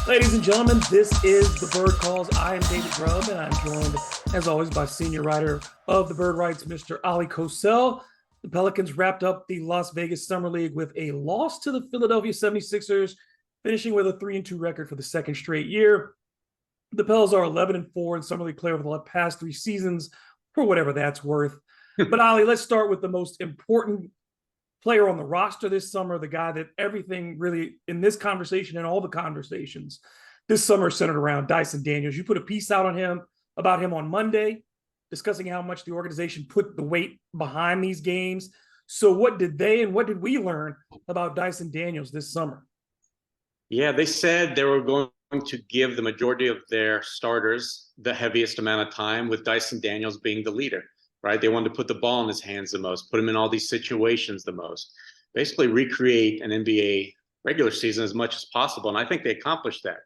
Ladies and gentlemen, this is The Bird Calls. I am David Grubb, and I'm joined, as always, by senior writer of The Bird Writes, Mr. Oleh Kosel. The Pelicans wrapped up the Las Vegas Summer League with a loss to the Philadelphia 76ers, finishing with a 3-2 record for the second straight year. The Pels are 11-4 in Summer League play over the past 3 seasons, for whatever that's worth. But Oleh, let's start with the most important player on the roster this summer, the guy that everything really in this conversation and all the conversations this summer centered around, Dyson Daniels. You put a piece out about him on Monday, discussing how much the organization put the weight behind these games. So what did they and what did we learn about Dyson Daniels this summer? Yeah, they said they were going to give the majority of their starters the heaviest amount of time, with Dyson Daniels being the leader. Right? They wanted to put the ball in his hands the most, put him in all these situations the most, basically recreate an NBA regular season as much as possible. And I think they accomplished that.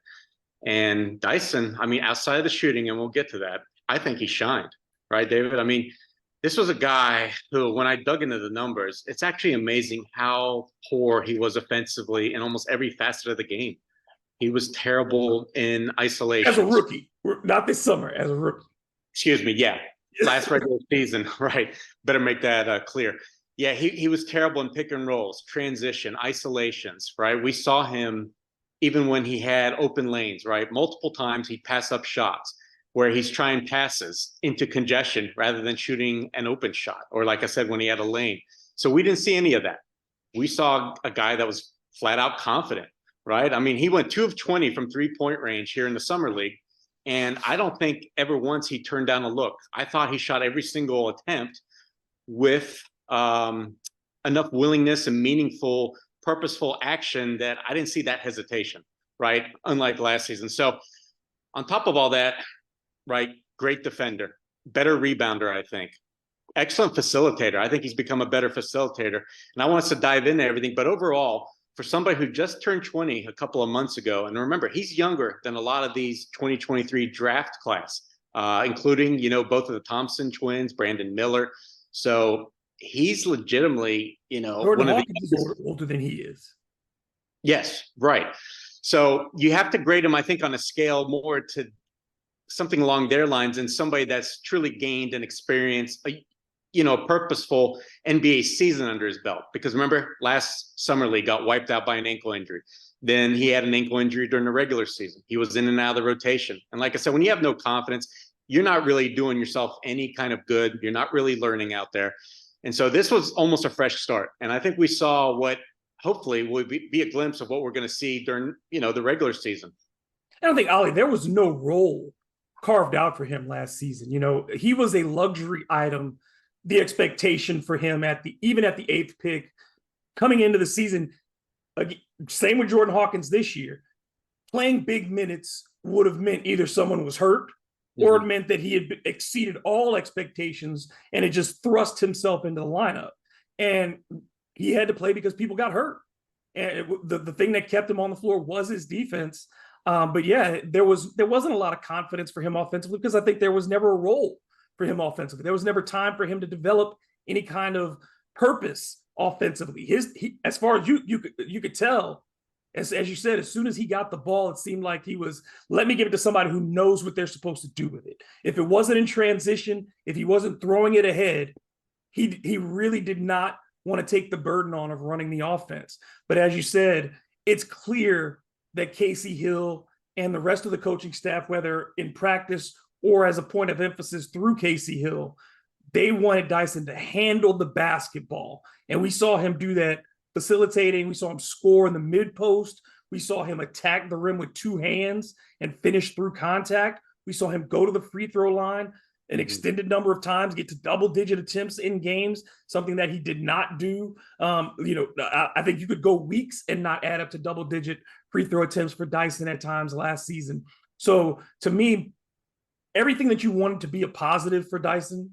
And Dyson, I mean, outside of the shooting, and we'll get to that, I think he shined, right, David? I mean, this was a guy who, when I dug into the numbers, it's actually amazing how poor he was offensively in almost every facet of the game. He was terrible in isolation. As a rookie, not this summer, as a rookie. Excuse me, yeah. Last regular season, right? Better make that clear. Yeah, he was terrible in pick and rolls, transition, isolations, right? We saw him even when he had open lanes, right? Multiple times he'd pass up shots where he's trying passes into congestion rather than shooting an open shot, or like I said, when he had a lane. So we didn't see any of that. We saw a guy that was flat out confident, right? I mean, he went 2 of 20 from 3-point range here in the Summer League. And I don't think ever once he turned down a look. I thought he shot every single attempt with enough willingness and meaningful, purposeful action that I didn't see that hesitation, right? Unlike last season. So on top of all that, right, great defender, better rebounder, I think. Excellent facilitator. I think he's become a better facilitator. And I want us to dive into everything. But overall, for somebody who just turned 20 a couple of months ago, and remember, he's younger than a lot of these 2023 draft class, including, both of the Thompson twins, Brandon Miller. So he's legitimately, Jordan Hawkins is older than he is. Yes, right. So you have to grade him, I think, on a scale more to something along their lines, and somebody that's truly gained and experienced purposeful NBA season under his belt. Because remember, last Summer League got wiped out by an ankle injury. Then he had an ankle injury during the regular season. He was in and out of the rotation. And like I said, when you have no confidence, you're not really doing yourself any kind of good. You're not really learning out there. And so this was almost a fresh start. And I think we saw what hopefully will be a glimpse of what we're going to see during, the regular season. I don't think, Oleh, there was no role carved out for him last season. He was a luxury item. The expectation for him even at the 8th pick coming into the season, same with Jordan Hawkins this year, playing big minutes would have meant either someone was hurt or it meant that he had exceeded all expectations and had just thrust himself into the lineup. And he had to play because people got hurt. And the thing that kept him on the floor was his defense. But yeah, there wasn't a lot of confidence for him offensively because I think there was never a role for him offensively. There was never time for him to develop any kind of purpose offensively. As far as you could tell, as you said, as soon as he got the ball, it seemed like he was, let me give it to somebody who knows what they're supposed to do with it. If it wasn't in transition, if he wasn't throwing it ahead, he really did not want to take the burden on of running the offense. But as you said, it's clear that Casey Hill and the rest of the coaching staff, whether in practice or as a point of emphasis through Casey Hill, they wanted Dyson to handle the basketball. And we saw him do that facilitating. We saw him score in the mid post. We saw him attack the rim with 2 hands and finish through contact. We saw him go to the free throw line an extended number of times, get to double-digit attempts in games, something that he did not do. I think you could go weeks and not add up to double-digit free throw attempts for Dyson at times last season. So to me, everything that you wanted to be a positive for Dyson,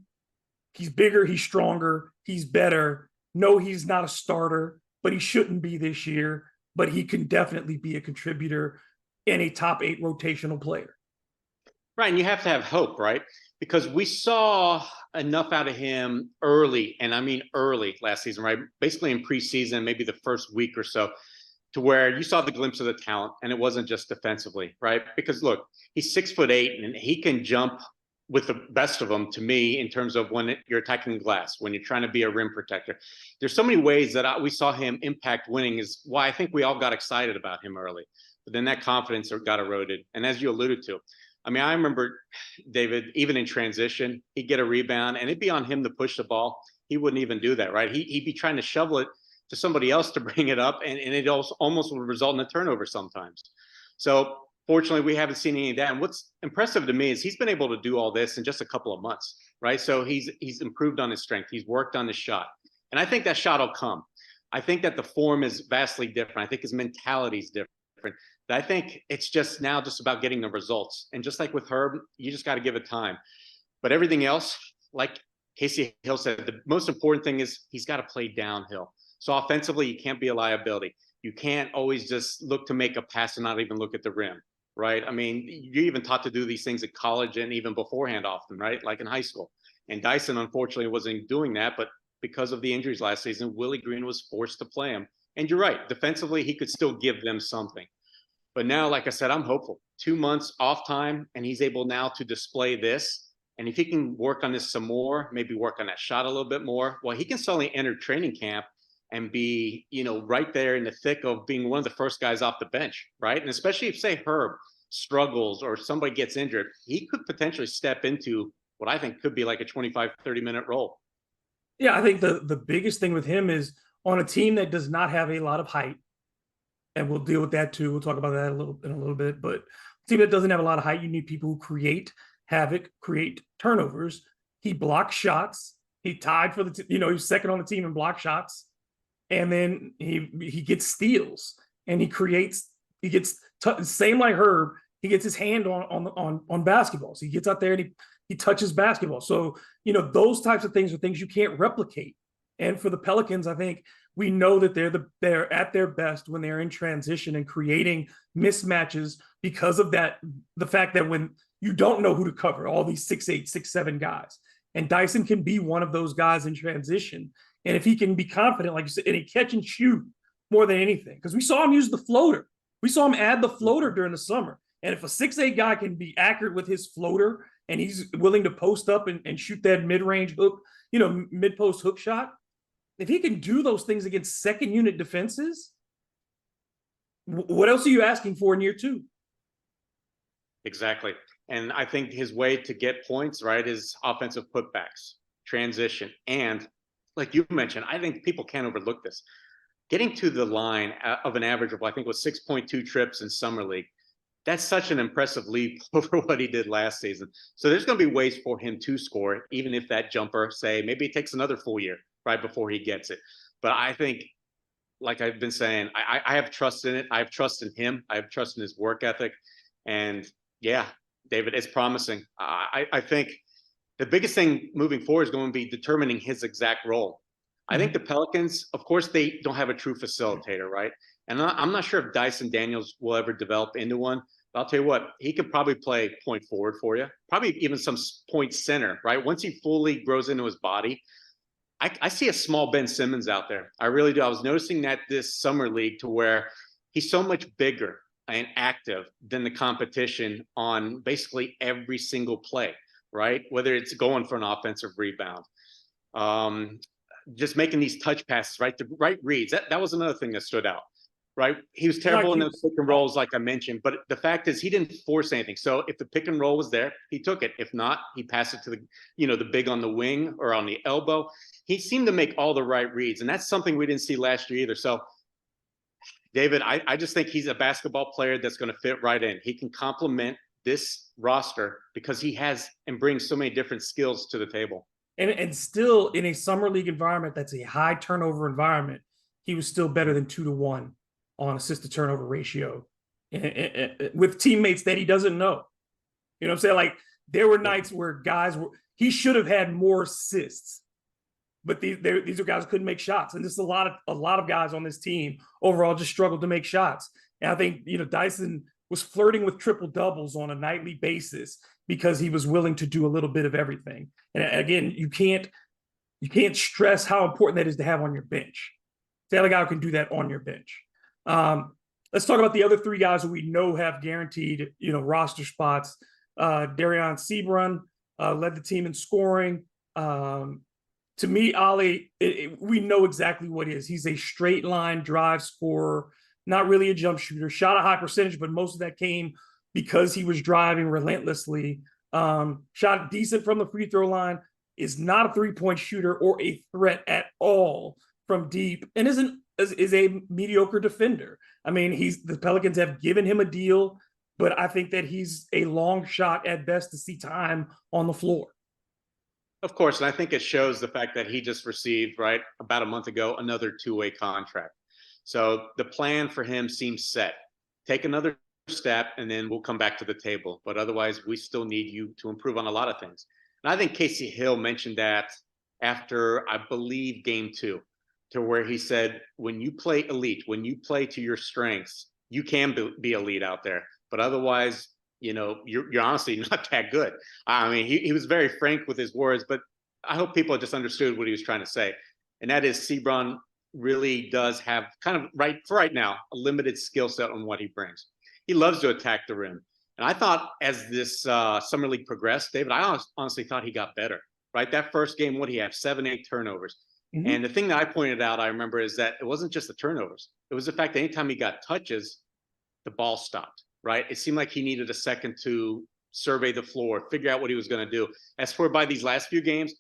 he's bigger, he's stronger, he's better. No, he's not a starter, but he shouldn't be this year. But he can definitely be a contributor and a top 8 rotational player. Right, and you have to have hope, right? because we saw enough out of him early, and I mean early last season, right? Basically in preseason, maybe the first week or so, to where you saw the glimpse of the talent, and it wasn't just defensively, right? Because look, he's 6'8", and he can jump with the best of them, to me, in terms of when you're attacking the glass, when you're trying to be a rim protector. There's so many ways that we saw him impact winning, is why I think we all got excited about him early. But then that confidence got eroded. And as you alluded to, I mean, I remember, David, even in transition, he'd get a rebound and it'd be on him to push the ball. He wouldn't even do that, right? He'd be trying to shovel it to somebody else to bring it up, and it almost would result in a turnover sometimes. So fortunately, we haven't seen any of that. And what's impressive to me is he's been able to do all this in just a couple of months, right? So he's improved on his strength. He's worked on his shot. And I think that shot will come. I think that the form is vastly different. I think his mentality is different. I think it's just now just about getting the results. And just like with Herb, you just got to give it time. But everything else, like Casey Hill said, the most important thing is he's got to play downhill. So offensively, you can't be a liability. You can't always just look to make a pass and not even look at the rim, right? I mean, you're even taught to do these things at college and even beforehand often, right? Like in high school. And Dyson, unfortunately, wasn't doing that. But because of the injuries last season, Willie Green was forced to play him. And you're right. Defensively, he could still give them something. But now, like I said, I'm hopeful. 2 months off time, and he's able now to display this. And if he can work on this some more, maybe work on that shot a little bit more, well, he can suddenly enter training camp and be, right there in the thick of being one of the first guys off the bench, right? And especially if, say, Herb struggles or somebody gets injured, he could potentially step into what I think could be like a 25, 30-minute role. Yeah, I think the biggest thing with him is on a team that does not have a lot of height, and we'll deal with that too. We'll talk about that in a little bit. But a team that doesn't have a lot of height, you need people who create havoc, create turnovers. He blocks shots. He tied for the he was second on the team in block shots, and then he gets steals and he gets same like Herb. He gets his hand on basketballs. He gets out there and he touches basketball. So those types of things are things you can't replicate. And for the Pelicans, I think we know that they're at their best when they're in transition and creating mismatches because of that. The fact that when you don't know who to cover, all these 6'8", 6'7" guys, and Dyson can be one of those guys in transition. And if he can be confident, like you said, and he catch and shoot more than anything, because we saw him use the floater. We saw him add the floater during the summer. And if a 6'8" guy can be accurate with his floater and he's willing to post up and shoot that mid-range hook, mid-post hook shot, if he can do those things against second unit defenses, what else are you asking for in year two? Exactly. And I think his way to get points, right, is offensive putbacks, transition. And like you mentioned, I think people can't overlook this. Getting to the line of an average of, I think, was 6.2 trips in Summer League. That's such an impressive leap over what he did last season. So there's going to be ways for him to score, even if that jumper, say, maybe it takes another full year right before he gets it. But I think, like I've been saying, I have trust in it. I have trust in him. I have trust in his work ethic. And yeah, David, it's promising. I think the biggest thing moving forward is going to be determining his exact role. I think the Pelicans, of course, they don't have a true facilitator, right? And I'm not sure if Dyson Daniels will ever develop into one. But I'll tell you what, he could probably play point forward for you, probably even some point center, right? Once he fully grows into his body, I see a small Ben Simmons out there. I really do. I was noticing that this summer league, to where he's so much bigger and active than the competition on basically every single play, right? Whether it's going for an offensive rebound, just making these touch passes, right? The right reads. That was another thing that stood out, right? He was terrible in those pick and rolls, like I mentioned, but the fact is he didn't force anything. So if the pick and roll was there, he took it. If not, he passed it to the big on the wing or on the elbow. He seemed to make all the right reads, and that's something we didn't see last year either. So David, I just think he's a basketball player that's going to fit right in. He can complement this roster because he has and brings so many different skills to the table. And still in a summer league environment that's a high turnover environment, he was still better than 2-to-1 on assist to turnover ratio with teammates that he doesn't know. You know what I'm saying? Like, there were nights where he should have had more assists, but these are guys who couldn't make shots. And just a lot of guys on this team overall just struggled to make shots. And I think, Dyson was flirting with triple doubles on a nightly basis. because he was willing to do a little bit of everything. And again, you can't stress how important that is to have on your bench. The other guy who can do that on your bench. Let's talk about the other three guys who we know have guaranteed, roster spots. Darion Sebrun led the team in scoring. To me, Oleh, we know exactly what he is. He's a straight line drive scorer, not really a jump shooter. Shot a high percentage, but most of that came because he was driving relentlessly. Shot decent from the free throw line, is not a three-point shooter or a threat at all from deep, and is a mediocre defender. I mean, the Pelicans have given him a deal, but I think that he's a long shot at best to see time on the floor. Of course, and I think it shows the fact that he just received, right, about a month ago, another two-way contract. So the plan for him seems set. Take another step, and then we'll come back to the table. But otherwise, we still need you to improve on a lot of things. And I think Casey Hill mentioned that after, I believe, game 2, to where he said, when you play elite, when you play to your strengths, you can be elite out there. But otherwise, you're honestly not that good. I mean, he was very frank with his words, but I hope people just understood what he was trying to say. And that is Sebrun really does have kind of right now, a limited skill set on what he brings. He loves to attack the rim. And I thought as this summer league progressed, David, I honestly thought he got better, right? That first game, what he have? 7, 8 turnovers. Mm-hmm. And the thing that I pointed out, I remember, is that it wasn't just the turnovers. It was the fact that anytime he got touches, the ball stopped, right? It seemed like he needed a second to survey the floor, figure out what he was going to do. As for by these last few games,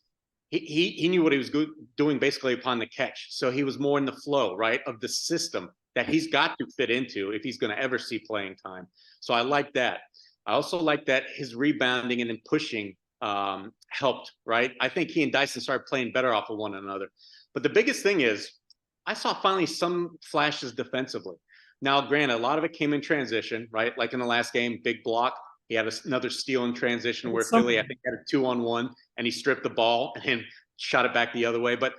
he knew what he was doing basically upon the catch. So he was more in the flow, right, of the system that he's got to fit into if he's going to ever see playing time. So I like that. I also like that his rebounding and then pushing helped, right? I think he and Dyson started playing better off of one another. But the biggest thing is I saw finally some flashes defensively. Now, granted, a lot of it came in transition, right? Like in the last game, big block. He had another steal in transition where Philly, I think, had a 2-on-1, and he stripped the ball and shot it back the other way. But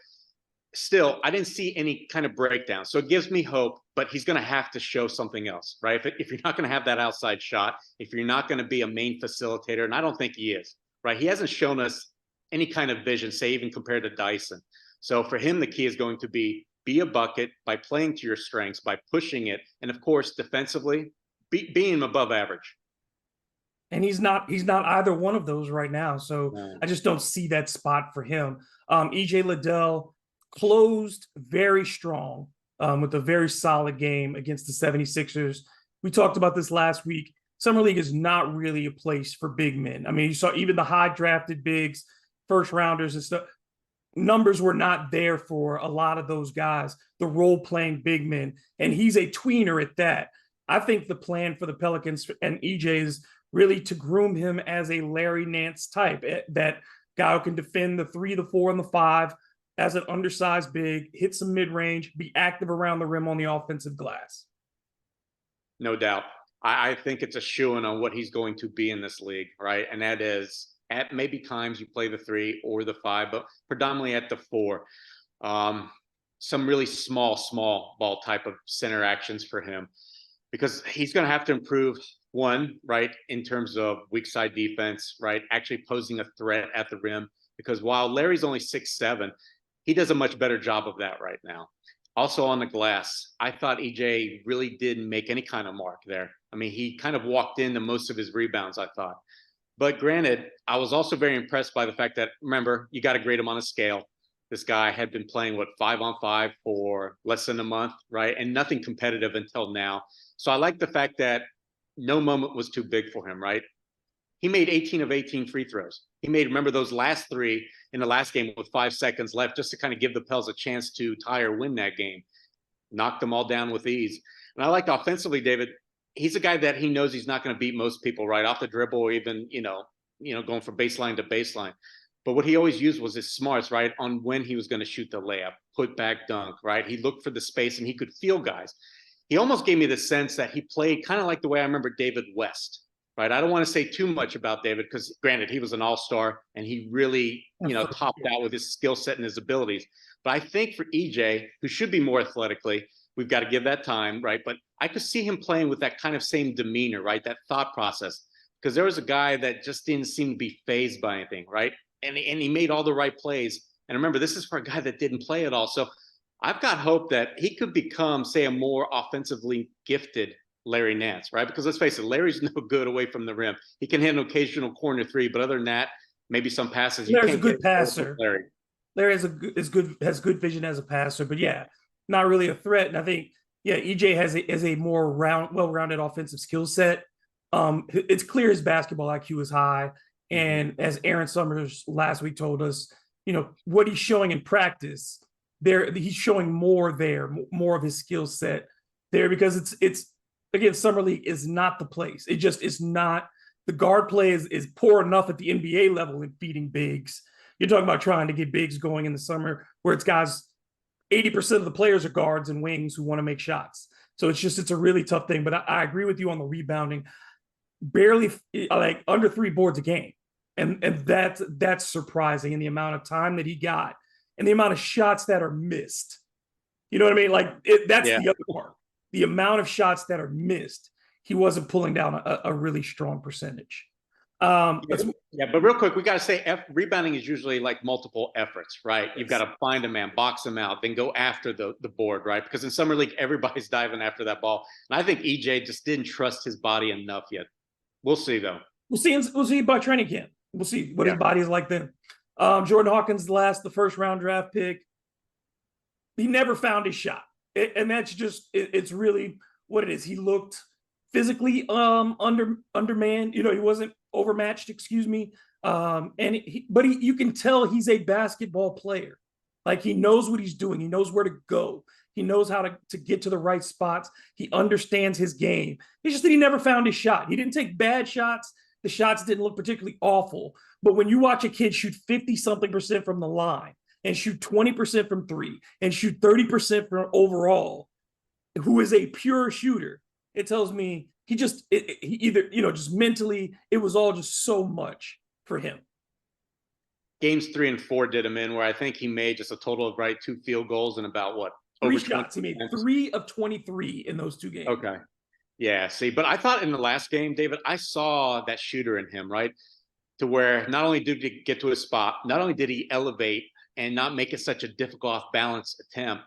still, I didn't see any kind of breakdown. So it gives me hope, but he's going to have to show something else, right? If you're not going to have that outside shot, if you're not going to be a main facilitator, and I don't think he is, right? He hasn't shown us any kind of vision, say even compared to Dyson. So for him, the key is going to be a bucket by playing to your strengths, by pushing it, and of course, defensively, being above average. And he's not either one of those right now. So I just don't see that spot for him. EJ Liddell closed very strong with a very solid game against the 76ers. We talked about this last week. Summer League is not really a place for big men. I mean, you saw even the high drafted bigs, first rounders and stuff. Numbers were not there for a lot of those guys, the role playing big men. And he's a tweener at that. I think the plan for the Pelicans and EJ is really to groom him as a Larry Nance type, that guy who can defend the 3, the 4, and the 5 as an undersized big, hit some mid-range, be active around the rim on the offensive glass. No doubt. I think it's a shoo-in on what he's going to be in this league, right? And that is, at maybe times you play the 3 or the 5, but predominantly at the 4. Some really small ball type of center actions for him, because he's going to have to improve, one, right, in terms of weak side defense, right, actually posing a threat at the rim, because while Larry's only 6'7", he does a much better job of that right now. Also on the glass, I thought EJ really didn't make any kind of mark there. I mean, he kind of walked into most of his rebounds, I thought. But granted, I was also very impressed by the fact that, remember, you got to grade him on a scale. This guy had been playing, 5-on-5 for less than a month, right? And nothing competitive until now. So I like the fact that no moment was too big for him, right? He made 18 of 18 free throws. He made, remember, those last 3 in the last game with 5 seconds left, just to kind of give the Pels a chance to tie or win that game. Knocked them all down with ease. And I like offensively, David, he's a guy that he knows he's not going to beat most people right off the dribble, or even, going from baseline to baseline. But what he always used was his smarts, right, on when he was going to shoot the layup, put back dunk, right? He looked for the space and he could feel guys. He almost gave me the sense that he played kind of like the way I remember David West, right? I don't want to say too much about David because, granted, he was an all-star and he really, topped out with his skill set and his abilities. But I think for EJ, who should be more athletically, we've got to give that time, right? But I could see him playing with that kind of same demeanor, right? That thought process. because there was a guy that just didn't seem to be fazed by anything, right? And he made all the right plays. And remember, this is for a guy that didn't play at all. So I've got hope that he could become, say, a more offensively gifted Larry Nance, right? Because let's face it, Larry's no good away from the rim. He can hit an occasional corner three, but other than that, maybe some passes. Larry's a good passer. Larry has good vision as a passer, but yeah, not really a threat. And I think, yeah, EJ has a more well-rounded offensive skill set. It's clear his basketball IQ is high. And as Aaron Summers last week told us, what he's showing in practice, he's showing more of his skill set there, because it's again, Summer League is not the place. It just is not. The guard play is poor enough at the NBA level in beating bigs. You're talking about trying to get bigs going in the summer where it's guys, 80% of the players are guards and wings who want to make shots. So it's a really tough thing. But I agree with you on the rebounding. Barely, like, under 3 boards a game. And that's surprising in the amount of time that he got and the amount of shots that are missed. You know what I mean? Like, that's the other part. The amount of shots that are missed, he wasn't pulling down a really strong percentage. But real quick, we got to say rebounding is usually like multiple efforts, right? You've got to find a man, box him out, then go after the board, right? Because in Summer League, everybody's diving after that ball. And I think EJ just didn't trust his body enough yet. We'll see, though. We'll see by training camp. We'll see what his body is like then. Jordan Hawkins, the first round draft pick, he never found his shot. And that's just, it's really what it is. He looked physically undermanned. He wasn't overmatched, excuse me. But you can tell he's a basketball player. Like, he knows what he's doing. He knows where to go. He knows how to get to the right spots. He understands his game. It's just that he never found his shot. He didn't take bad shots. The shots didn't look particularly awful. But when you watch a kid shoot 50-something% from the line and shoot 20% from 3 and shoot 30% from overall, who is a pure shooter, it tells me he either, just mentally, it was all just so much for him. Games 3 and 4 did him in, where I think he made just a total of 2 field goals and about 3 shots. He made 3 of 23 in those 2 games. Okay. Yeah, see, but I thought in the last game, David, I saw that shooter in him, right? To where not only did he get to his spot, not only did he elevate and not make it such a difficult off-balance attempt,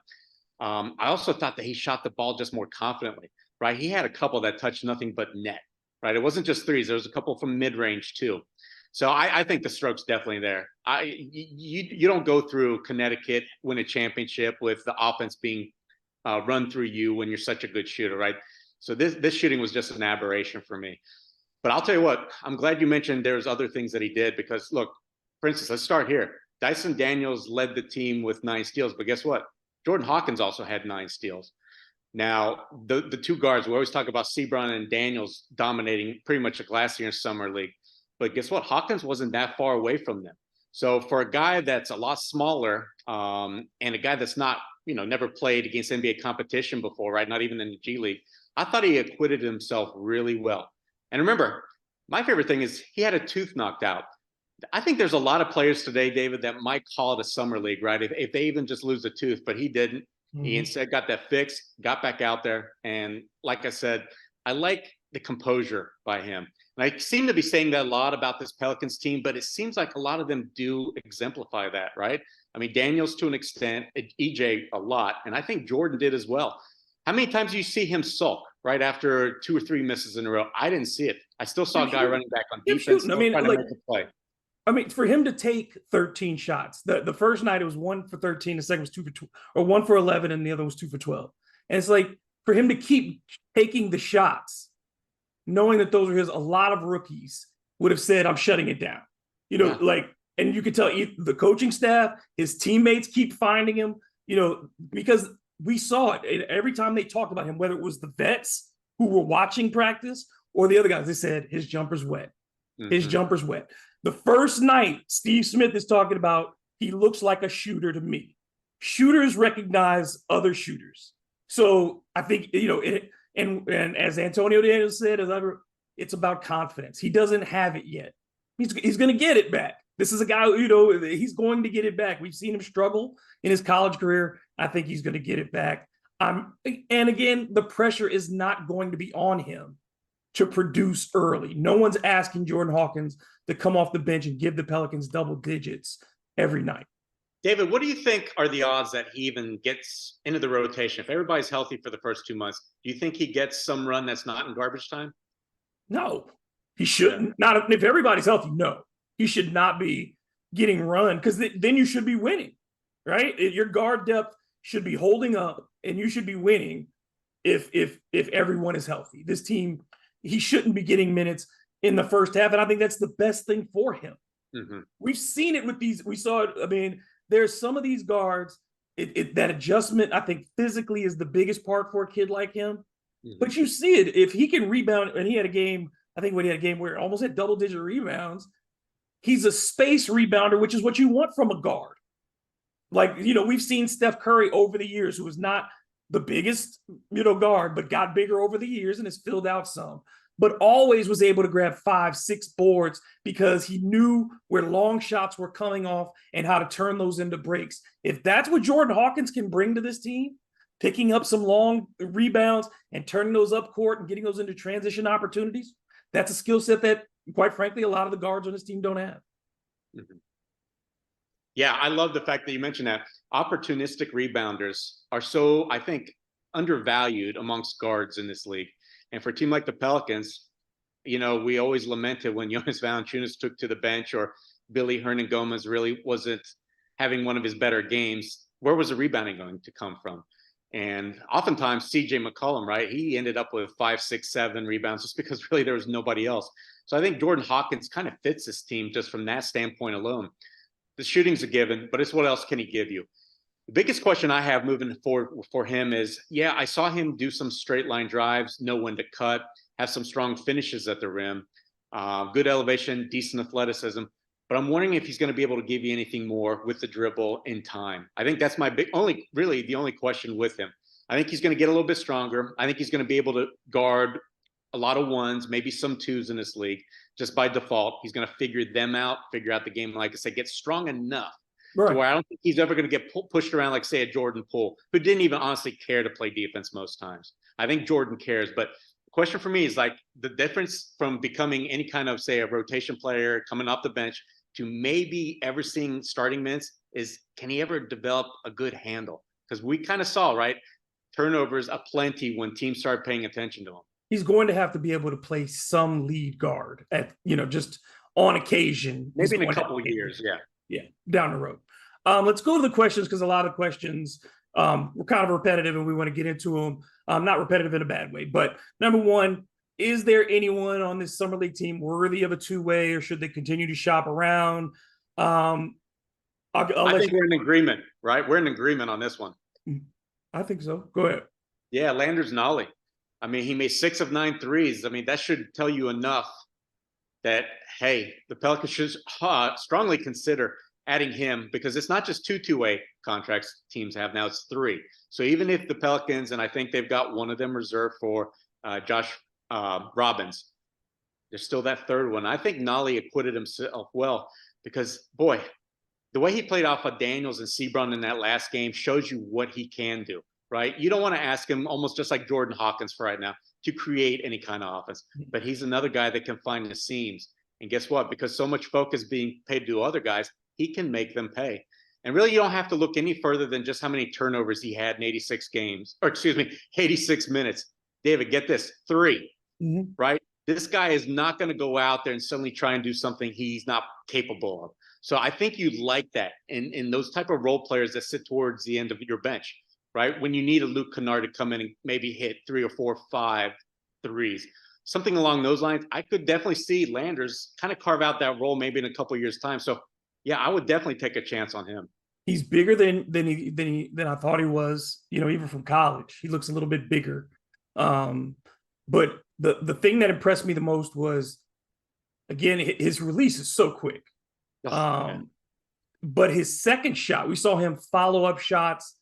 I also thought that he shot the ball just more confidently, right? He had a couple that touched nothing but net, right? It wasn't just threes. There was a couple from mid-range too. So I think the stroke's definitely there. You don't go through Connecticut, win a championship with the offense being run through you when you're such a good shooter, right? So this shooting was just an aberration for me. But I'll tell you what, I'm glad you mentioned there's other things that he did, because look, for instance, let's start here. Dyson Daniels led the team with 9 steals, but guess what? Jordan Hawkins also had 9 steals. Now, the 2 guards, we always talk about Sebrun and Daniels dominating pretty much a glass year in Summer League. But guess what? Hawkins wasn't that far away from them. So for a guy that's a lot smaller and a guy that's not, never played against NBA competition before, right? Not even in the G League, I thought he acquitted himself really well. And remember, my favorite thing is he had a tooth knocked out. I think there's a lot of players today, David, that might call it a Summer League, right? If they even just lose a tooth, but he didn't. Mm-hmm. He instead got that fixed, got back out there. And like I said, I like the composure by him. And I seem to be saying that a lot about this Pelicans team, but it seems like a lot of them do exemplify that, right? I mean, Daniels to an extent, EJ a lot, and I think Jordan did as well. How many times do you see him sulk right after 2 or 3 misses in a row? I didn't see it. I still saw a guy running back on defense. I mean, for him to take 13 shots, the first night it was 1 for 13, the second was 2 for 2, or 1 for 11, and the other was 2 for 12. And it's like, for him to keep taking the shots, knowing that those are his, a lot of rookies would have said, I'm shutting it down. And you could tell the coaching staff, his teammates keep finding him, because we saw it. Every time they talked about him, whether it was the vets who were watching practice or the other guys, they said, his jumper's wet. Mm-hmm. His jumper's wet. The first night, Steve Smith is talking about, he looks like a shooter to me. Shooters recognize other shooters. So I think, and as Antonio Daniels said, it's about confidence. He doesn't have it yet. He's going to get it back. This is a guy, he's going to get it back. We've seen him struggle in his college career. I think he's going to get it back. And again, the pressure is not going to be on him to produce early. No one's asking Jordan Hawkins to come off the bench and give the Pelicans double digits every night. David, what do you think are the odds that he even gets into the rotation? If everybody's healthy for the first 2 months, do you think he gets some run that's not in garbage time? No, he shouldn't. Yeah. Not if everybody's healthy. No, he should not be getting run, because then you should be winning, right? Your guard depth should be holding up, and you should be winning if everyone is healthy. This team, he shouldn't be getting minutes in the first half, and I think that's the best thing for him. Mm-hmm. We've seen it with these. We saw it. I mean, there's some of these guards. That adjustment, I think, physically is the biggest part for a kid like him. Mm-hmm. But you see it if he can rebound, and he had a game. I think when he had a game where he almost had double-digit rebounds. He's a space rebounder, which is what you want from a guard. Like, we've seen Steph Curry over the years, who was not the biggest, guard, but got bigger over the years and has filled out some, but always was able to grab 5-6 boards because he knew where long shots were coming off and how to turn those into breaks. If that's what Jordan Hawkins can bring to this team, picking up some long rebounds and turning those up court and getting those into transition opportunities, that's a skill set that, quite frankly, a lot of the guards on this team don't have. Mm-hmm. Yeah, I love the fact that you mentioned that. Opportunistic rebounders are so, I think, undervalued amongst guards in this league. And for a team like the Pelicans, we always lamented when Jonas Valanciunas took to the bench, or Billy Hernan-Gomez really wasn't having one of his better games. Where was the rebounding going to come from? And oftentimes CJ McCollum, right? He ended up with 5, 6, 7 rebounds just because really there was nobody else. So I think Jordan Hawkins kind of fits this team just from that standpoint alone. The shooting's a given, but it's what else can he give you? The biggest question I have moving forward for him is, I saw him do some straight line drives, know when to cut, have some strong finishes at the rim, good elevation, decent athleticism. But I'm wondering if he's going to be able to give you anything more with the dribble in time. I think that's my the only question with him. I think he's going to get a little bit stronger. I think he's going to be able to guard a lot of ones, maybe some twos in this league, just by default. He's going to figure them out, figure out the game, like I said, get strong enough to where I don't think he's ever going to get pushed around like, say, a Jordan Poole, who didn't even honestly care to play defense most times. I think Jordan cares, but the question for me is like the difference from becoming any kind of, say, a rotation player coming off the bench to maybe ever seeing starting minutes is, can he ever develop a good handle? Because we kind of saw, right, turnovers aplenty when teams started paying attention to him. He's going to have to be able to play some lead guard at, just on occasion. Maybe in a couple of years, yeah, down the road. Let's go to the questions, because a lot of questions were kind of repetitive and we want to get into them. Not repetitive in a bad way, but number one, is there anyone on this Summer League team worthy of a two-way, or should they continue to shop around? I think we're in agreement, right? We're in agreement on this one. I think so. Go ahead. Yeah, Landers and Oleh. I mean, he made 6 of 9 threes. I mean, that should tell you enough that, hey, the Pelicans should strongly consider adding him, because it's not just two-way contracts teams have now, it's 3. So even if the Pelicans, and I think they've got one of them reserved for Josh Robbins, there's still that third one. I think Nolly acquitted himself well, because, boy, the way he played off of Daniels and Sebrun in that last game shows you what he can do, right? You don't want to ask him, almost just like Jordan Hawkins for right now, to create any kind of offense. But he's another guy that can find the seams. And guess what? Because so much focus being paid to other guys, he can make them pay. And really, you don't have to look any further than just how many turnovers he had in 86 minutes. David, get this, 3, right? This guy is not going to go out there and suddenly try and do something he's not capable of. So I think you like that in those type of role players that sit towards the end of your bench, right? When you need a Luke Kennard to come in and maybe hit 3 or 4, 5 threes, something along those lines. I could definitely see Landers kind of carve out that role maybe in a couple of years' time. So yeah, I would definitely take a chance on him. He's bigger than I thought he was, even from college. He looks a little bit bigger. But the thing that impressed me the most was, again, his release is so quick. But his second shot, we saw him follow up shots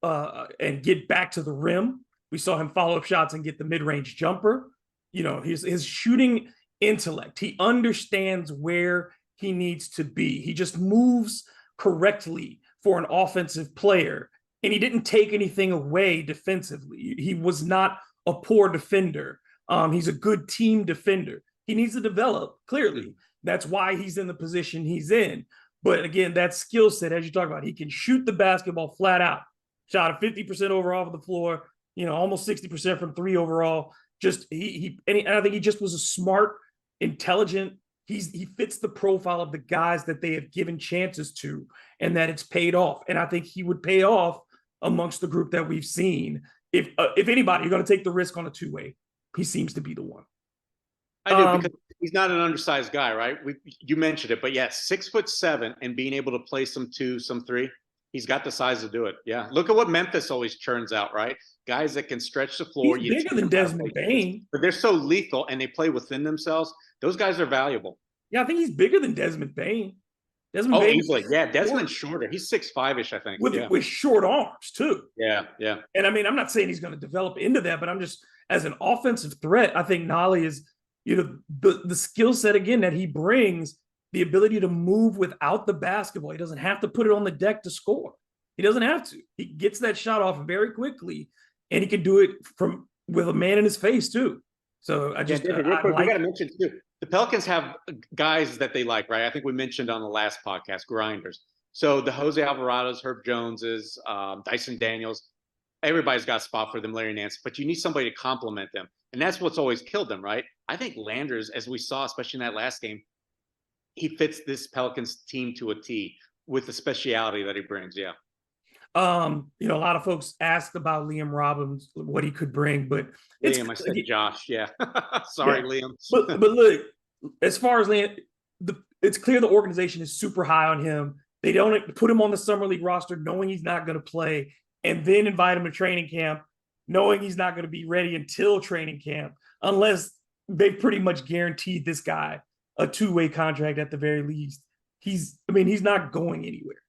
and get back to the rim. We saw him follow up shots and get the mid-range jumper. His shooting intellect, he understands where he needs to be. He just moves correctly for an offensive player, and he didn't take anything away defensively. He was not a poor defender. He's a good team defender. He needs to develop, clearly. That's why he's in the position he's in. But again, that skill set, as you talk about, he can shoot the basketball flat out. Shot a 50% overall of the floor, almost 60% from three overall. Just and I think he just was a smart, intelligent. He fits the profile of the guys that they have given chances to, and that it's paid off. And I think he would pay off amongst the group that we've seen. If anybody, you're going to take the risk on a two-way, he seems to be the one. I do, because he's not an undersized guy, right? You mentioned it, but yeah, 6'7" and being able to play some two, some three. He's got the size to do it. Yeah. Look at what Memphis always churns out, right? Guys that can stretch the floor. He's bigger than Desmond Bane. But they're so lethal and they play within themselves. Those guys are valuable. Yeah, I think he's bigger than Desmond Bane. Bane easily. Yeah, Desmond's shorter. He's 6'5"-ish, I think. With short arms, too. Yeah. And I mean, I'm not saying he's going to develop into that, but I'm just, as an offensive threat, I think Nolly is, the skill set, again, that he brings, the ability to move without the basketball. He doesn't have to put it on the deck to score. He doesn't have to. He gets that shot off very quickly, and he can do it with a man in his face, too. So I just, we got to mention, too, the Pelicans have guys that they like, right? I think we mentioned on the last podcast, grinders. So the Jose Alvarados, Herb Joneses, Dyson Daniels, everybody's got a spot for them, Larry Nance, but you need somebody to complement them. And that's what's always killed them, right? I think Landers, as we saw, especially in that last game, he fits this Pelicans team to a T with the speciality that he brings. Yeah. A lot of folks asked about Liam Robbins, what he could bring, but Liam, I said Josh. Yeah. Sorry, yeah. Liam. but look, as far as Liam, it's clear the organization is super high on him. They don't put him on the summer league roster knowing he's not going to play, and then invite him to training camp knowing he's not going to be ready until training camp, unless they've pretty much guaranteed this guy a two-way contract at the very least. He's not going anywhere.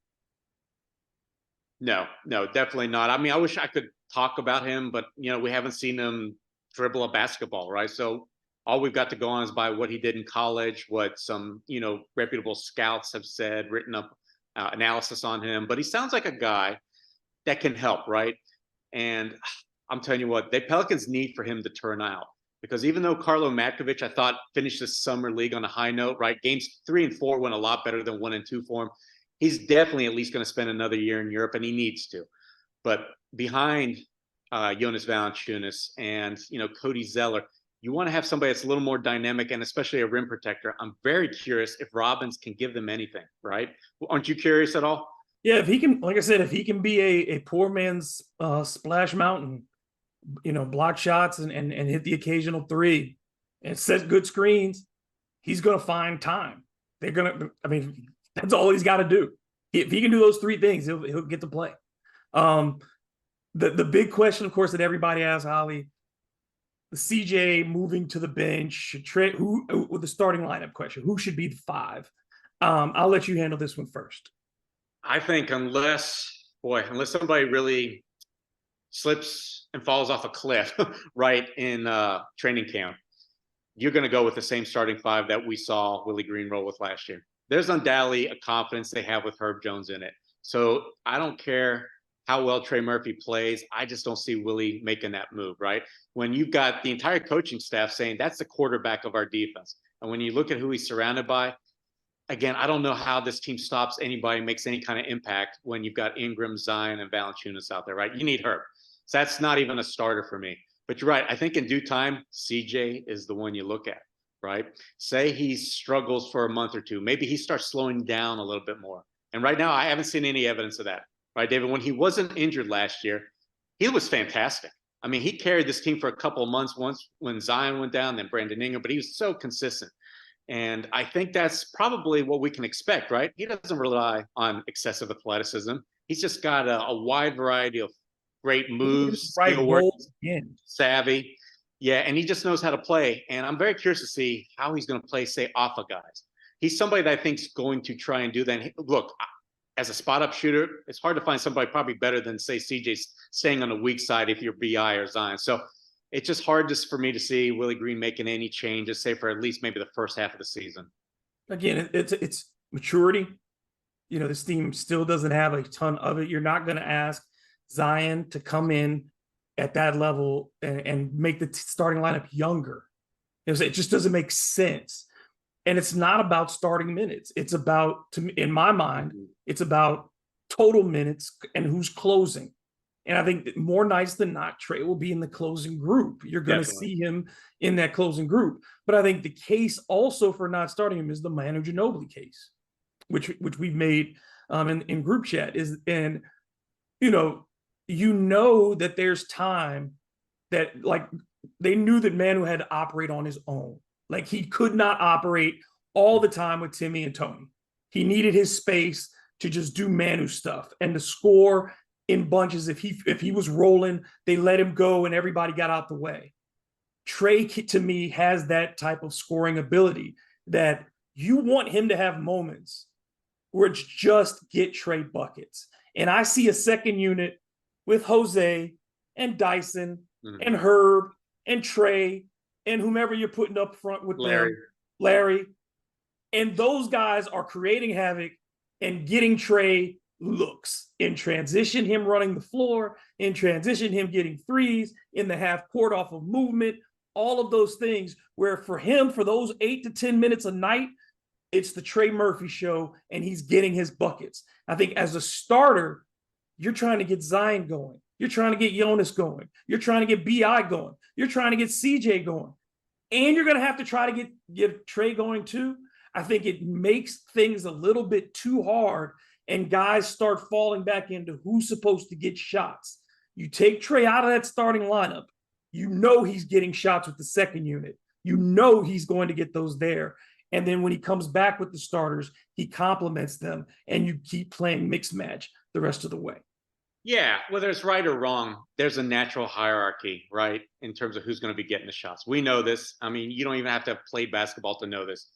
No, definitely not. I mean, I wish I could talk about him, but we haven't seen him dribble a basketball, right? So all we've got to go on is by what he did in college, what some, reputable scouts have said, written up analysis on him. But he sounds like a guy that can help, right? And I'm telling you what, the Pelicans need for him to turn out, because even though Carlo Matkovic, I thought, finished this summer league on a high note, right? Games 3 and 4 went a lot better than 1 and 2 for him. He's definitely at least going to spend another year in Europe, and he needs to. But behind Jonas Valanciunas and Cody Zeller, you want to have somebody that's a little more dynamic, and especially a rim protector. I'm very curious if Robbins can give them anything, right? Aren't you curious at all? Yeah, if he can, like I said, if he can be a poor man's Splash Mountain, block shots and hit the occasional three and set good screens, he's going to find time. That's all he's got to do. If he can do those three things, he'll get to play. The big question, of course, that everybody asks, Holly, the CJ moving to the bench, with the starting lineup question, who should be the 5? I'll let you handle this one first. I think unless somebody really slips and falls off a cliff right in training camp, you're going to go with the same starting 5 that we saw Willie Green roll with last year. There's undoubtedly a confidence they have with Herb Jones in it. So I don't care how well Trey Murphy plays. I just don't see Willie making that move, right? When you've got the entire coaching staff saying that's the quarterback of our defense. And when you look at who he's surrounded by, again, I don't know how this team stops anybody, makes any kind of impact when you've got Ingram, Zion, and Valanciunas out there, right? You need Herb. So that's not even a starter for me. But you're right. I think in due time, CJ is the one you look at, right? Say he struggles for a month or two. Maybe he starts slowing down a little bit more. And right now, I haven't seen any evidence of that, right, David? When he wasn't injured last year, he was fantastic. I mean, he carried this team for a couple of months, once when Zion went down, then Brandon Ingram, but he was so consistent. And I think that's probably what we can expect, right? He doesn't rely on excessive athleticism. He's just got a wide variety of great moves, skill work, savvy. Yeah, and he just knows how to play. And I'm very curious to see how he's going to play, say, off of guys. He's somebody that I think is going to try and do that. And look, as a spot-up shooter, it's hard to find somebody probably better than, say, CJ staying on the weak side if you're BI or Zion. So it's just hard for me to see Willie Green making any changes, say, for at least maybe the first half of the season. Again, it's maturity. This team still doesn't have a ton of it. You're not going to ask Zion to come in at that level and make the starting lineup younger. It just doesn't make sense. And it's not about starting minutes. It's about, in my mind, it's about total minutes and who's closing. And I think that more nights than not, Trey will be in the closing group. You're going to see him in that closing group. But I think the case also for not starting him is the Manu Ginobili case, which we've made in group chat. And you know that there's time that, like, they knew that Manu had to operate on his own. Like, he could not operate all the time with Timmy and Tony. He needed his space to just do Manu stuff and to score in bunches. If he was rolling, they let him go and everybody got out the way. Trey, to me, has that type of scoring ability that you want him to have moments where it's just get Trey buckets. And I see a second unit with Jose and Dyson and Herb and Trey and whomever you're putting up front with Larry. And those guys are creating havoc and getting Trey looks in transition, him running the floor, in transition, him getting threes, in the half court off of movement, all of those things where for him, for those 8 to 10 minutes a night, it's the Trey Murphy show and he's getting his buckets. I think as a starter, you're trying to get Zion going. You're trying to get Jonas going. You're trying to get B.I. going. You're trying to get C.J. going. And you're going to have to try to get Trey going too. I think it makes things a little bit too hard and guys start falling back into who's supposed to get shots. You take Trey out of that starting lineup, you know he's getting shots with the second unit. You know he's going to get those there. And then when he comes back with the starters, he complements them and you keep playing mixed match the rest of the way. Yeah, whether it's right or wrong, there's a natural hierarchy, right, in terms of who's going to be getting the shots. We know this. I mean, you don't even have to have played basketball to know this.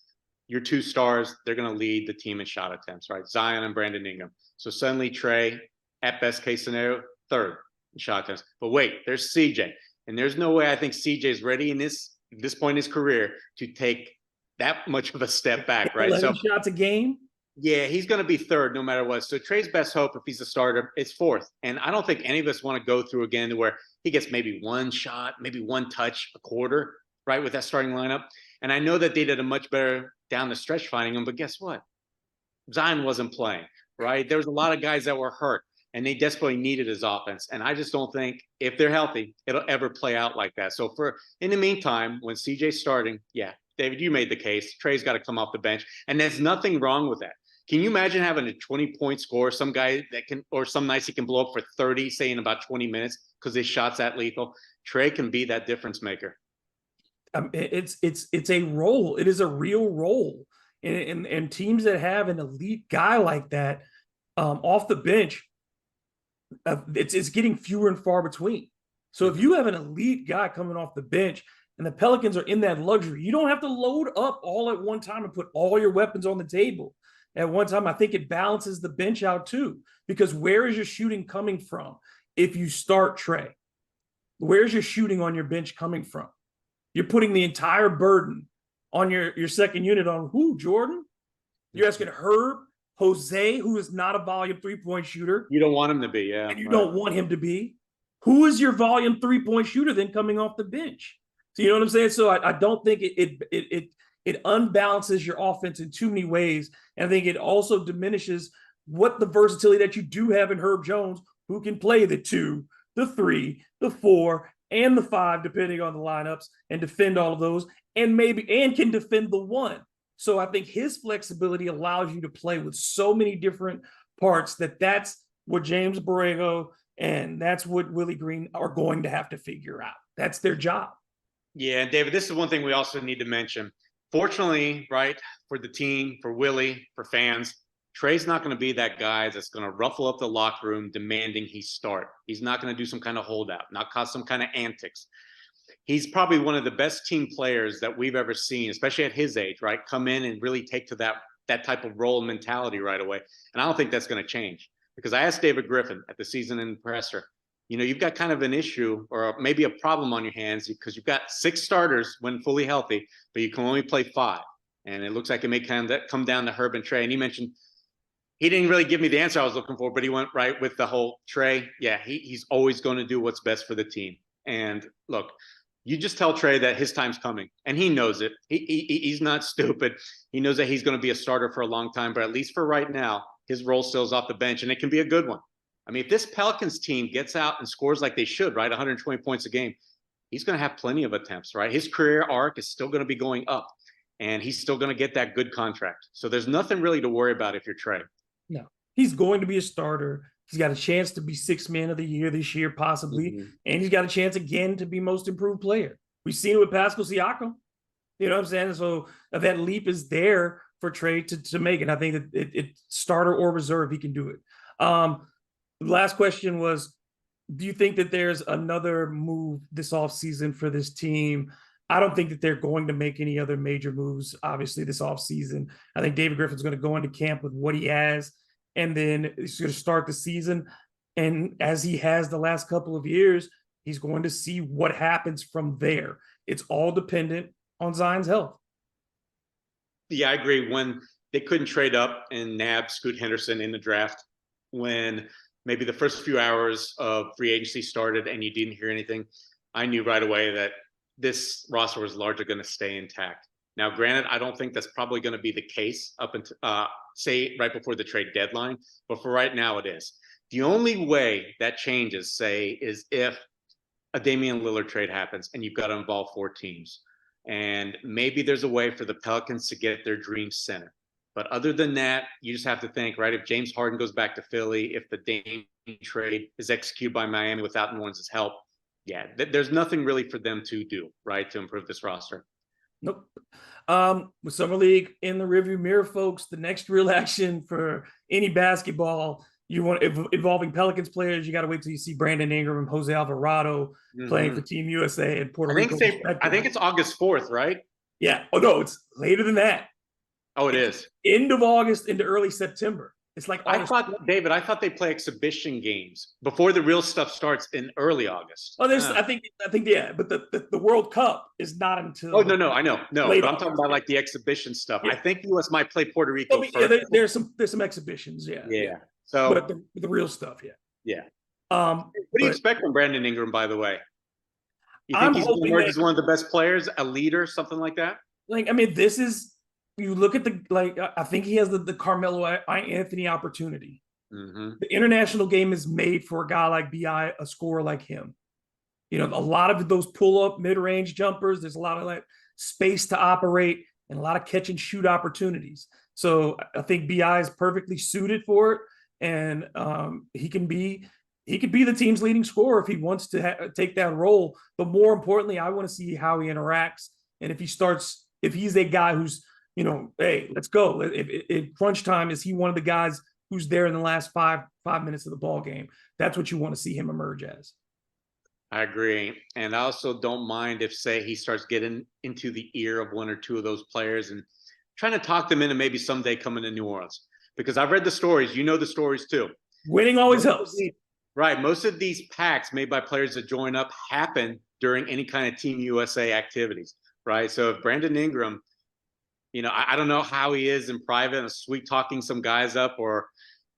Your two stars, they're going to lead the team in shot attempts, right? Zion and Brandon Ingram. So suddenly Trey, at best case scenario, third in shot attempts. But wait, there's CJ. And there's no way I think CJ is ready in this point in his career to take that much of a step back, right? 11 shots a game? Yeah, he's going to be third no matter what. So Trey's best hope, if he's a starter, is fourth. And I don't think any of us want to go through again to where he gets maybe one shot, maybe one touch a quarter, right, with that starting lineup. And I know that they did a much better down the stretch finding him, but guess what? Zion wasn't playing, right? There was a lot of guys that were hurt, and they desperately needed his offense. And I just don't think, if they're healthy, it'll ever play out like that. So in the meantime, when CJ's starting, yeah, David, you made the case. Trey's got to come off the bench, and there's nothing wrong with that. Can you imagine having a 20-point score, some guy that can, or some nights he can blow up for 30, say in about 20 minutes because his shot's that lethal? Trey can be that difference maker. It's a role. It is a real role. And teams that have an elite guy like that off the bench, it's getting fewer and far between. So if you have an elite guy coming off the bench and the Pelicans are in that luxury, you don't have to load up all at one time and put all your weapons on the table at one time. I think it balances the bench out too, because where is your shooting coming from if you start Trey? Where's your shooting on your bench coming from? You're putting the entire burden on your second unit on who, Jordan? You're asking Herb, Jose, who is not a volume three-point shooter. You don't want him to be, yeah. And you don't want him to be. Who is your volume three-point shooter then coming off the bench? So you know what I'm saying? So I don't think it unbalances your offense in too many ways. And I think it also diminishes what the versatility that you do have in Herb Jones, who can play the 2, the 3, the 4, and the 5, depending on the lineups, and defend all of those, and can defend the 1. So I think his flexibility allows you to play with so many different parts that's what James Borrego and that's what Willie Green are going to have to figure out. That's their job. Yeah, and David, this is one thing we also need to mention. Fortunately, right, for the team, for Willie, for fans, Trey's not going to be that guy that's going to ruffle up the locker room demanding he start. He's not going to do some kind of holdout, not cause some kind of antics. He's probably one of the best team players that we've ever seen, especially at his age, right? Come in and really take to that type of role and mentality right away. And I don't think that's going to change, because I asked David Griffin at the season end presser, you've got kind of an issue or maybe a problem on your hands because you've got 6 starters when fully healthy, but you can only play 5. And it looks like it may come down to Herb and Trey. And he mentioned He didn't really give me the answer I was looking for, but he went right with the whole Trey. Yeah, he's always going to do what's best for the team. And look, you just tell Trey that his time's coming, and he knows it. He's not stupid. He knows that he's going to be a starter for a long time, but at least for right now, his role still is off the bench, and it can be a good one. I mean, if this Pelicans team gets out and scores like they should, right, 120 points a game, he's going to have plenty of attempts, right? His career arc is still going to be going up, and he's still going to get that good contract. So there's nothing really to worry about if you're Trey. No, he's going to be a starter. He's got a chance to be sixth man of the year this year, possibly. Mm-hmm. And he's got a chance again to be most improved player. We've seen it with Pascal Siakam. You know what I'm saying? So that leap is there for Trey to make it. I think that it's starter or reserve, he can do it. The last question was, do you think that there's another move this offseason for this team? I don't think that they're going to make any other major moves, obviously, this offseason. I think David Griffin's going to go into camp with what he has, and then he's going to start the season. And as he has the last couple of years, he's going to see what happens from there. It's all dependent on Zion's health. Yeah, I agree. When they couldn't trade up and nab Scoot Henderson in the draft, when maybe the first few hours of free agency started and you didn't hear anything, I knew right away that this roster was largely going to stay intact. Now, granted, I don't think that's probably going to be the case up until, say, right before the trade deadline. But for right now, it is. The only way that changes, say, is if a Damian Lillard trade happens and you've got to involve 4 teams. And maybe there's a way for the Pelicans to get their dream center. But other than that, you just have to think, right, if James Harden goes back to Philly, if the Dame trade is executed by Miami without New Orleans' help, yeah, there's nothing really for them to do, right, to improve this roster. Nope. With Summer League in the rearview mirror, folks, the next real action for any basketball, you want involving Pelicans players, you got to wait till you see Brandon Ingram and Jose Alvarado playing for Team USA and Puerto Rico. I think it's August 4th, right? Yeah. Oh, no, it's later than that. Oh, it is. End of August into early September. It's like I thought they play exhibition games before the real stuff starts in early August. Oh, I think yeah, but the World Cup is not until. Oh no, I know, but I'm talking about like the exhibition stuff. Yeah. I think US might play Puerto Rico first. Yeah, there's some exhibitions, yeah. Yeah. So, but the real stuff, yeah. Yeah. What do you expect from Brandon Ingram, by the way? You think he's going to emerge as one of the best players, a leader, something like that? Like, I mean, this is. You look at I think he has the Carmelo Anthony opportunity. Mm-hmm. The international game is made for a guy like B.I., a scorer like him. You know, a lot of those pull-up mid-range jumpers, there's a lot of like space to operate and a lot of catch and shoot opportunities. So I think B.I. is perfectly suited for it. And he could be the team's leading scorer if he wants to take that role. But more importantly, I want to see how he interacts. And if he's a guy who's, you know, hey, let's go. If crunch time, is he one of the guys who's there in the last five minutes of the ball game? That's what you want to see him emerge as. I agree. And I also don't mind if, say, he starts getting into the ear of 1 or 2 of those players and trying to talk them into maybe someday coming to New Orleans. Because I've read the stories. You know the stories too. Winning always helps. Right. Most of these packs made by players that join up happen during any kind of Team USA activities. Right. So if Brandon Ingram, you know, I don't know how he is in private and sweet talking some guys up or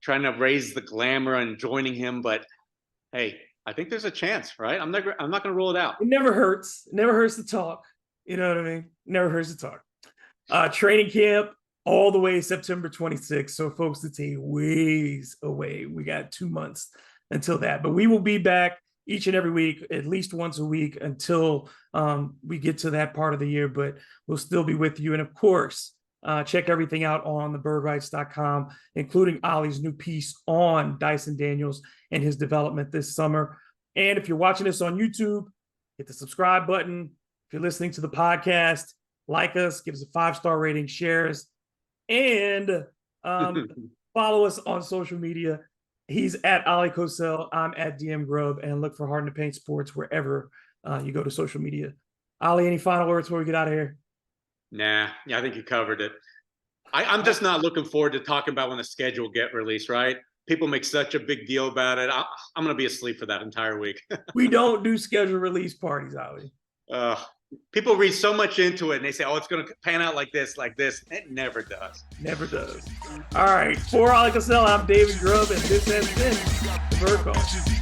trying to raise the glamour and joining him. But hey, I think there's a chance, right? I'm not going to rule it out. It never hurts. It never hurts to talk. You know what I mean? Never hurts to talk. Training camp all the way September 26th. So folks, it's a ways away. We got 2 months until that, but we will be back each and every week, at least once a week until we get to that part of the year, but we'll still be with you. And of course, check everything out on thebirdrights.com, including Ollie's new piece on Dyson Daniels and his development this summer. And if you're watching this on YouTube, hit the subscribe button. If you're listening to the podcast, like us, give us a 5-star rating, share us, and follow us on social media. He's at Ollie Cosell. I'm at DM Grubb, and look for Hard to Paint Sports wherever you go to social media. Ollie, any final words before we get out of here? Nah, yeah, I think you covered it. I'm just not looking forward to talking about when the schedule get released, right? People make such a big deal about it. I'm going to be asleep for that entire week. We don't do schedule release parties, Ollie. People read so much into it and they say, oh, it's going to pan out like this, like this. It never does. Never does. All right. For Oleh Cassell, I'm David Grubb, and this has been the Bird Call.